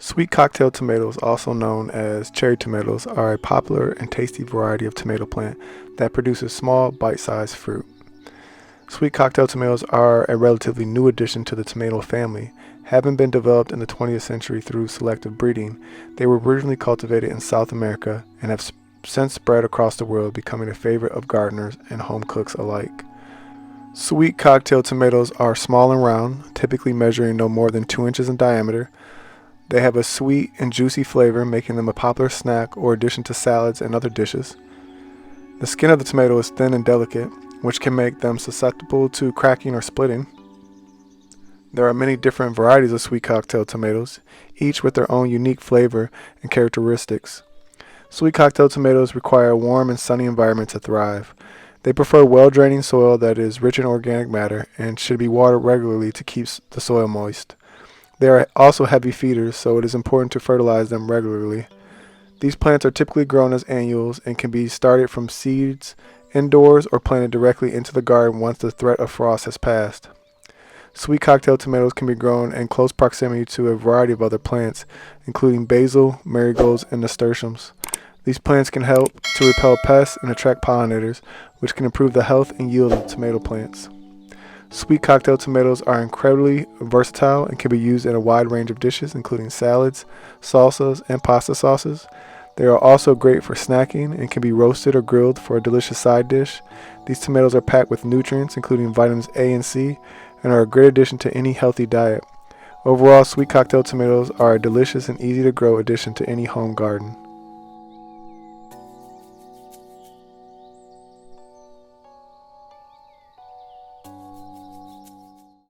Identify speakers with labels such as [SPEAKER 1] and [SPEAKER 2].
[SPEAKER 1] Sweet cocktail tomatoes, also known as cherry tomatoes, are a popular and tasty variety of tomato plant that produces small, bite-sized fruit. Sweet cocktail tomatoes are a relatively new addition to the tomato family. Having been developed in the 20th century through selective breeding, they were originally cultivated in South America and have since spread across the world, becoming a favorite of gardeners and home cooks alike. Sweet cocktail tomatoes are small and round, typically measuring no more than 2 inches in diameter. They have a sweet and juicy flavor, making them a popular snack or addition to salads and other dishes. The skin of the tomato is thin and delicate, which can make them susceptible to cracking or splitting. There are many different varieties of sweet cocktail tomatoes, each with their own unique flavor and characteristics. Sweet cocktail tomatoes require a warm and sunny environment to thrive. They prefer well-draining soil that is rich in organic matter and should be watered regularly to keep the soil moist. They are also heavy feeders, so it is important to fertilize them regularly. These plants are typically grown as annuals and can be started from seeds indoors or planted directly into the garden once the threat of frost has passed. Sweet cocktail tomatoes can be grown in close proximity to a variety of other plants, including basil, marigolds, and nasturtiums. These plants can help to repel pests and attract pollinators, which can improve the health and yield of tomato plants. Sweet cocktail tomatoes are incredibly versatile and can be used in a wide range of dishes, including salads, salsas, and pasta sauces. They are also great for snacking and can be roasted or grilled for a delicious side dish. These tomatoes are packed with nutrients, including vitamins A and C, and are a great addition to any healthy diet. Overall, sweet cocktail tomatoes are a delicious and easy to grow addition to any home garden.